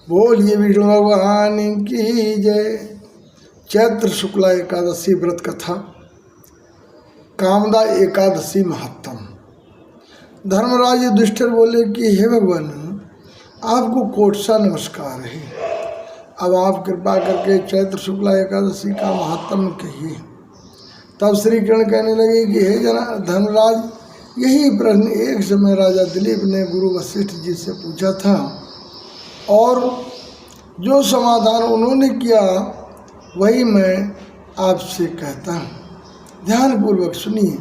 बोलिए विष्णु भगवान की जय। चैत्र शुक्ला एकादशी व्रत कथा। कामदा एकादशी महत्तम। धर्मराज युधिष्ठिर बोले कि हे भगवान, आपको कोट सा नमस्कार है। अब आप कृपा करके चैत्र शुक्ला एकादशी का महत्तम कहिए। तब श्री कृष्ण कहने लगे कि हे धर्मराज, यही प्रश्न एक समय राजा दिलीप ने गुरु वशिष्ठ जी से पूछा था और जो समाधान उन्होंने किया वही मैं आपसे कहता हूँ। ध्यानपूर्वक सुनिए।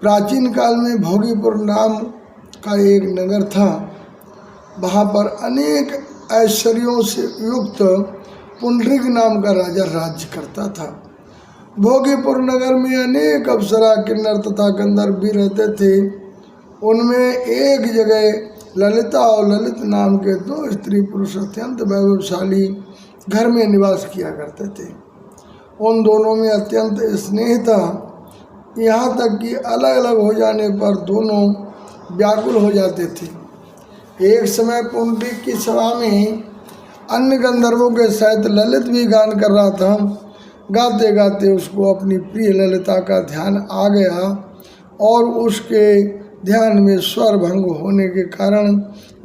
प्राचीन काल में भोगीपुर नाम का एक नगर था। वहाँ पर अनेक ऐश्वर्यों से युक्त पुंडरीक नाम का राजा राज्य करता था। भोगीपुर नगर में अनेक अप्सरा, किन्नर तथा गंधर्व भी रहते थे। उनमें एक जगह ललिता और ललित नाम के दो स्त्री पुरुष अत्यंत वैभवशाली घर में निवास किया करते थे। उन दोनों में अत्यंत स्नेह था, यहाँ तक कि अलग अलग हो जाने पर दोनों व्याकुल हो जाते थे। एक समय पुंडरीक की सभा में अन्य गंधर्वों के सहित ललित भी गान कर रहा था। गाते गाते उसको अपनी प्रिय ललिता का ध्यान आ गया और उसके ध्यान में स्वर भंग होने के कारण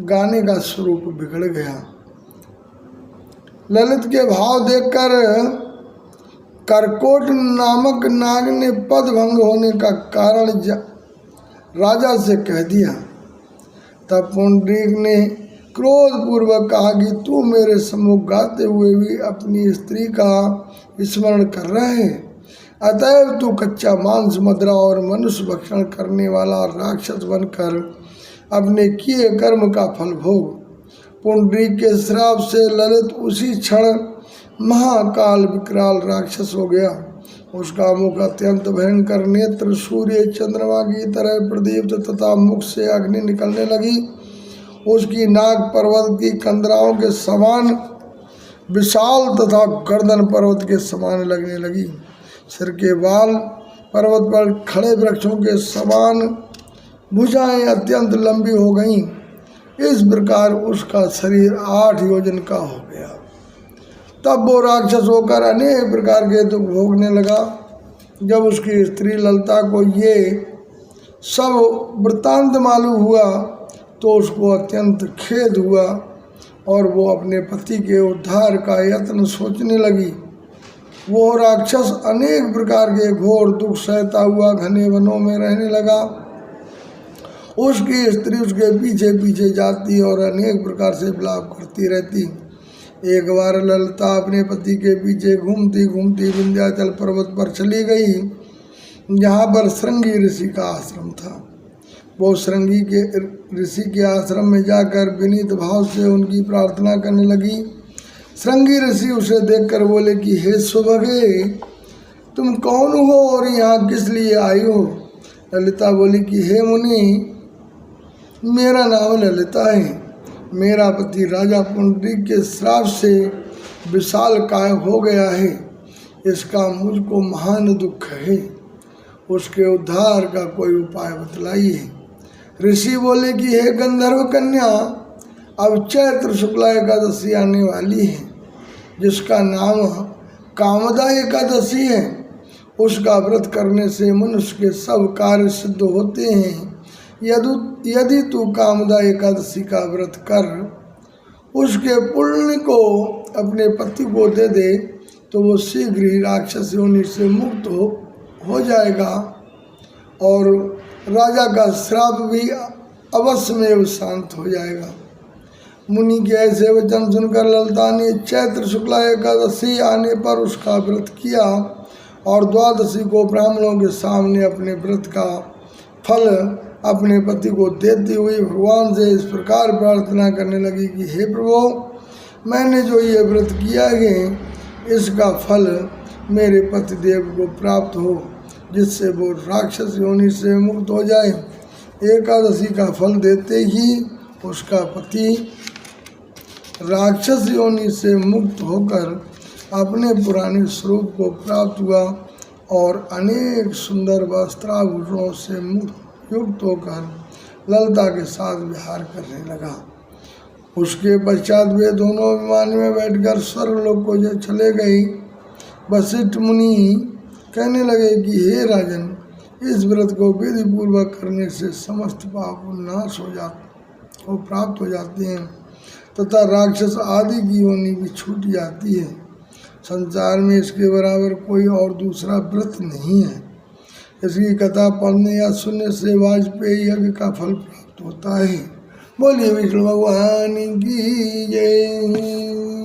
गाने का स्वरूप बिगड़ गया। ललित के भाव देखकर करकोट नामक नाग ने पद भंग होने का कारण राजा से कह दिया। तब पुंडरीक ने क्रोधपूर्वक कहा कि तू मेरे सम्मुख गाते हुए भी अपनी स्त्री का स्मरण कर रहा है, अतएव तू कच्चा मांस, मदिरा और मनुष्य भक्षण करने वाला राक्षस बनकर अपने किए कर्म का फल भोग। पुंडरीक के श्राप से ललित उसी क्षण महाकाल विकराल राक्षस हो गया। उसका मुख अत्यंत भयंकर, नेत्र सूर्य चंद्रमा की तरह प्रदीप्त तथा मुख से अग्नि निकलने लगी। उसकी नाक पर्वत की कंदराओं के समान विशाल तथा गर्दन पर्वत के समान लगने लगी। सिर के बाल पर्वत पर खड़े वृक्षों के समान, भुजाएं अत्यंत लंबी हो गईं। इस प्रकार उसका शरीर 8 योजन का हो गया। तब वो राक्षस होकर अनेक प्रकार के दुख भोगने लगा। जब उसकी स्त्री ललिता को ये सब वृत्तांत मालूम हुआ तो उसको अत्यंत खेद हुआ और वो अपने पति के उद्धार का यत्न सोचने लगी। वो राक्षस अनेक प्रकार के घोर दुख सहता हुआ घने वनों में रहने लगा। उसकी स्त्री उसके पीछे पीछे जाती और अनेक प्रकार से विलाप करती रहती। एक बार ललिता अपने पति के पीछे घूमती घूमती विंध्याचल पर्वत पर चली गई, जहाँ पर श्रृंगी ऋषि का आश्रम था। वो श्रृंगी के ऋषि के आश्रम में जाकर विनीत भाव से उनकी प्रार्थना करने लगी। श्रृंगी ऋषि उसे देखकर बोले कि हे सुभगे, तुम कौन हो और यहाँ किस लिए आई हो? ललिता बोली कि हे मुनि, मेरा नाम ललिता है। मेरा पति राजा पुंडरीक के श्राप से विशाल काय हो गया है। इसका मुझको महान दुख है। उसके उद्धार का कोई उपाय बतलाइए। ऋषि बोले कि हे गंधर्व कन्या, अब चैत्र शुक्ला एकादशी आने वाली है, जिसका नाम कामदा एकादशी है। उसका व्रत करने से मनुष्य के सब कार्य सिद्ध होते हैं। यदि तू कामदा एकादशी का व्रत कर उसके पुण्य को अपने पति को दे दे तो वो शीघ्र ही राक्षस योनि से मुक्त हो जाएगा और राजा का श्राप भी अवश्य में शांत हो जाएगा। मुनि के ऐसे वचन सुनकर ललिता ने चैत्र शुक्ला एकादशी आने पर उसका व्रत किया और द्वादशी को ब्राह्मणों के सामने अपने व्रत का फल अपने पति को देती हुई भगवान से इस प्रकार प्रार्थना करने लगी कि हे प्रभु, मैंने जो ये व्रत किया है इसका फल मेरे पतिदेव को प्राप्त हो, जिससे वो राक्षस योनि से मुक्त हो जाए। एकादशी का फल देते ही उसका पति राक्षस योनि से मुक्त होकर अपने पुराने स्वरूप को प्राप्त हुआ और अनेक सुंदर वस्त्राभूषणों से युक्त होकर ललिता के साथ विहार करने लगा। उसके पश्चात वे दोनों विमान में बैठकर स्वर्गलोक को जब चले गए। वशिष्ठ मुनि कहने लगे कि हे राजन, इस व्रत को विधि पूर्वक करने से समस्त पाप नाश हो प्राप्त हो जाते हैं तथा राक्षस आदि की योनि भी छूट जाती है। संसार में इसके बराबर कोई और दूसरा व्रत नहीं है। इसकी कथा पढ़ने या सुनने से वाजपेयी यज्ञ का फल प्राप्त होता है। बोलिए विष्णु भगवान की जय।